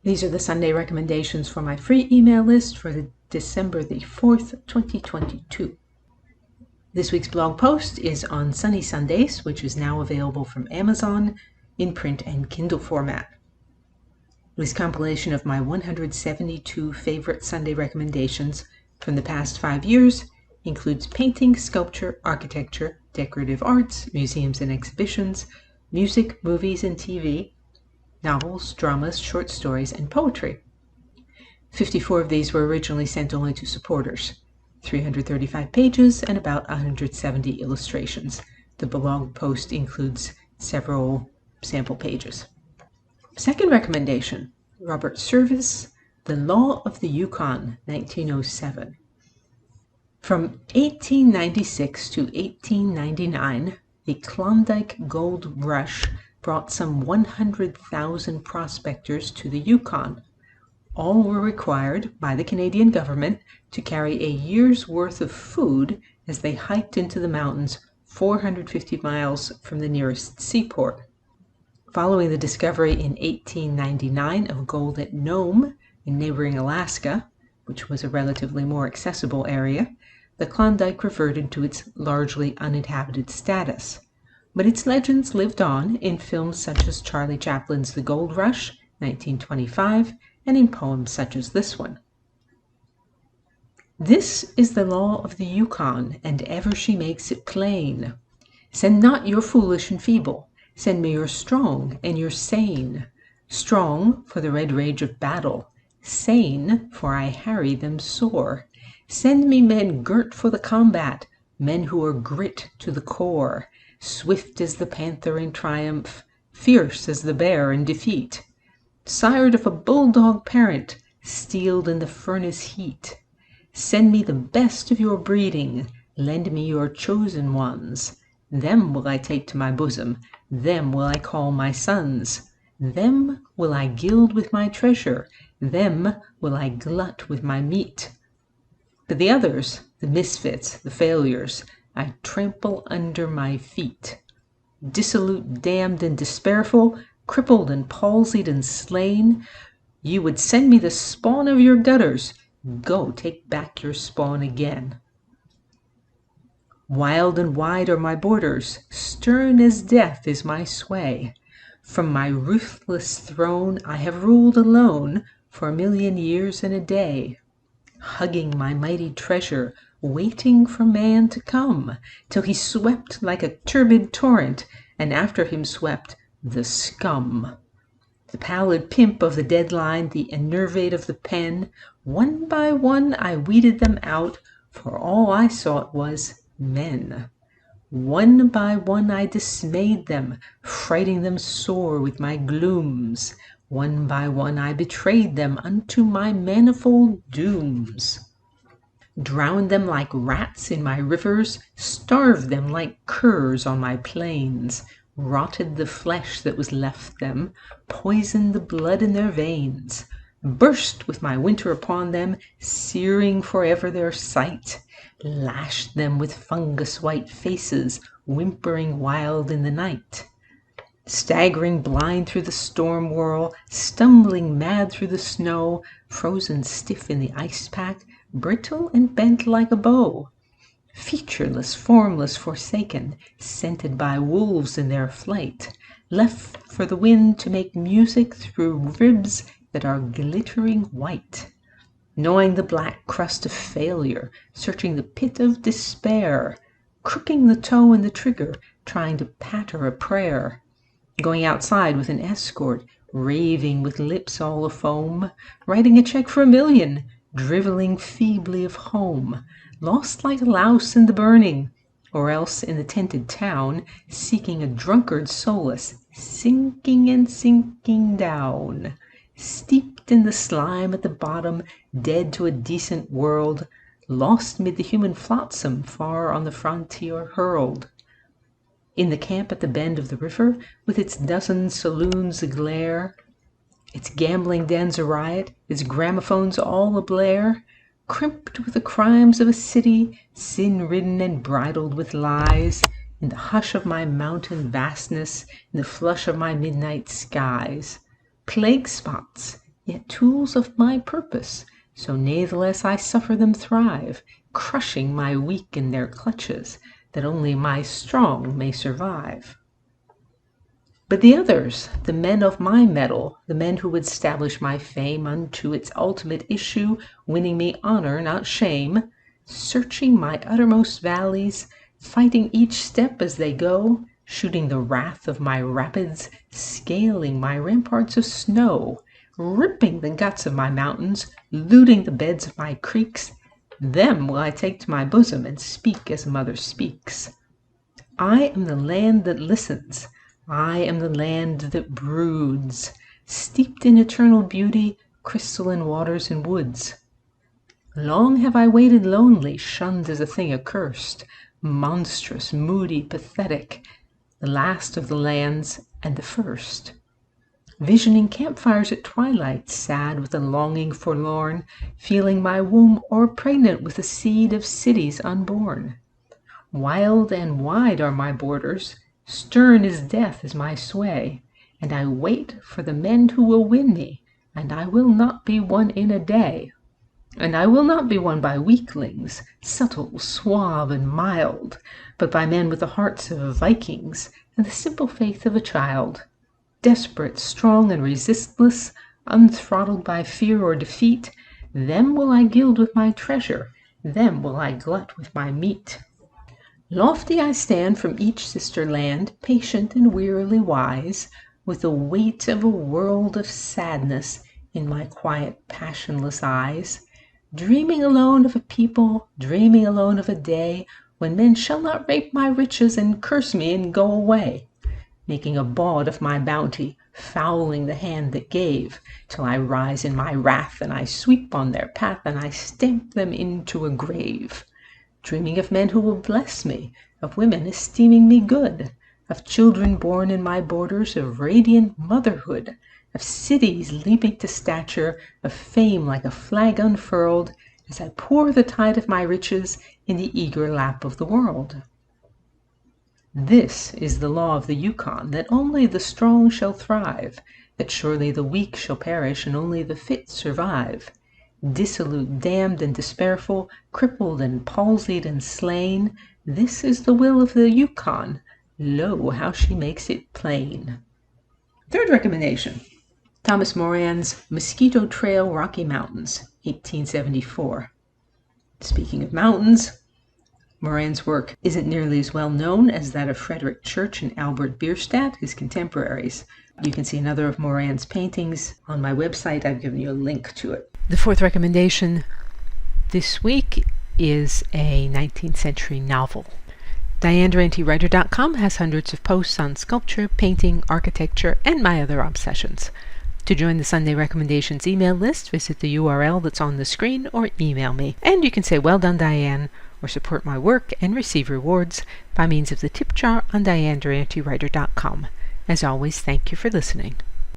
These are the Sunday recommendations for my free email list for December the 4th, 2022. This week's blog post is on Sunny Sundays, which is now available from Amazon in print and Kindle format. This compilation of my 172 favorite Sunday recommendations from the past 5 years includes painting, sculpture, architecture, decorative arts, museums and exhibitions, music, movies and TV, novels, dramas, short stories, and poetry. 54 of these were originally sent only to supporters. 335 pages and about 170 illustrations. The blog post includes several sample pages. Second recommendation, Robert Service, The Law of the Yukon, 1907. From 1896 to 1899, the Klondike Gold Rush brought some 100,000 prospectors to the Yukon. All were required by the Canadian government to carry a year's worth of food as they hiked into the mountains 450 miles from the nearest seaport. Following the discovery in 1899 of gold at Nome in neighboring Alaska, which was a relatively more accessible area, the Klondike reverted to its largely uninhabited status. But its legends lived on in films such as Charlie Chaplin's The Gold Rush, 1925, and in poems such as this one. This is the law of the Yukon, and ever she makes it plain. Send not your foolish and feeble, send me your strong and your sane. Strong for the red rage of battle, sane for I harry them sore. Send me men girt for the combat, men who are grit to the core, swift as the panther in triumph, fierce as the bear in defeat, sired of a bulldog parent, steeled in the furnace heat. Send me the best of your breeding, lend me your chosen ones. Them will I take to my bosom, them will I call my sons. Them will I gild with my treasure, them will I glut with my meat. But the others, the misfits, the failures, I trample under my feet. Dissolute, damned, and despairful, crippled and palsied and slain, you would send me the spawn of your gutters. Go, take back your spawn again. Wild and wide are my borders, stern as death is my sway. From my ruthless throne I have ruled alone for 1,000,000 years and a day. Hugging my mighty treasure, waiting for man to come, till he swept like a turbid torrent, and after him swept the scum. The pallid pimp of the deadline, the enervate of the pen, one by one I weeded them out, for all I sought was men. One by one I dismayed them, frighting them sore with my glooms. One by one I betrayed them unto my manifold dooms. Drowned them like rats in my rivers, starved them like curs on my plains, rotted the flesh that was left them, poisoned the blood in their veins, burst with my winter upon them, searing forever their sight, lashed them with fungus white faces, whimpering wild in the night. Staggering blind through the storm whirl, stumbling mad through the snow, frozen stiff in the ice pack, brittle and bent like a bow. Featureless, formless, forsaken, scented by wolves in their flight, left for the wind to make music through ribs that are glittering white. Gnawing the black crust of failure, searching the pit of despair, crooking the toe in the trigger, trying to patter a prayer. Going outside with an escort, raving with lips all afoam, writing a check for 1,000,000, driveling feebly of home, lost like a louse in the burning, or else in the tented town, seeking a drunkard's solace, sinking and sinking down, steeped in the slime at the bottom, dead to a decent world, lost mid the human flotsam far on the frontier hurled. In the camp at the bend of the river, with its dozen saloons aglare, its gambling dens a riot, its gramophones all ablare, crimped with the crimes of a city, sin-ridden and bridled with lies, in the hush of my mountain vastness, in the flush of my midnight skies. Plague spots, yet tools of my purpose, so natheless I suffer them thrive, crushing my weak in their clutches, that only my strong may survive. But the others, the men of my mettle, the men who would establish my fame unto its ultimate issue, winning me honor, not shame, searching my uttermost valleys, fighting each step as they go, shooting the wrath of my rapids, scaling my ramparts of snow, ripping the guts of my mountains, looting the beds of my creeks, them will I take to my bosom and speak as a mother speaks. I am the land that listens, I am the land that broods, steeped in eternal beauty, crystalline waters and woods. Long have I waited lonely, shunned as a thing accursed, monstrous, moody, pathetic, the last of the lands and the first. Visioning campfires at twilight, sad with a longing forlorn, feeling my womb o'er-pregnant with the seed of cities unborn. Wild and wide are my borders, stern as death is my sway, and I wait for the men who will win me, and I will not be won in a day. And I will not be won by weaklings, subtle, suave, and mild, but by men with the hearts of Vikings and the simple faith of a child. Desperate, strong, and resistless, unthrottled by fear or defeat, them will I gild with my treasure, them will I glut with my meat. Lofty I stand from each sister land, patient and wearily wise, with the weight of a world of sadness in my quiet, passionless eyes, dreaming alone of a people, dreaming alone of a day when men shall not rape my riches and curse me and go away, making a bawd of my bounty, fouling the hand that gave, till I rise in my wrath and I sweep on their path and I stamp them into a grave. Dreaming of men who will bless me, of women esteeming me good, of children born in my borders, of radiant motherhood, of cities leaping to stature, of fame like a flag unfurled, as I pour the tide of my riches in the eager lap of the world. This is the law of the Yukon, that only the strong shall thrive, that surely the weak shall perish and only the fit survive. Dissolute, damned, and despairful, crippled and palsied and slain, this is the will of the Yukon. Lo, how she makes it plain. Third recommendation, Thomas Moran's Mosquito Trail, Rocky Mountains, 1874. Speaking of mountains, Moran's work isn't nearly as well known as that of Frederick Church and Albert Bierstadt, his contemporaries. You can see another of Moran's paintings on my website. I've given you a link to it. The fourth recommendation this week is a 19th century novel. DianeDuranteWriter.com has hundreds of posts on sculpture, painting, architecture, and my other obsessions. To join the Sunday Recommendations email list, visit the URL that's on the screen or email me. And you can say, "Well done, Diane," or support my work and receive rewards by means of the tip jar on DianeDuranteWriter.com. As always, thank you for listening.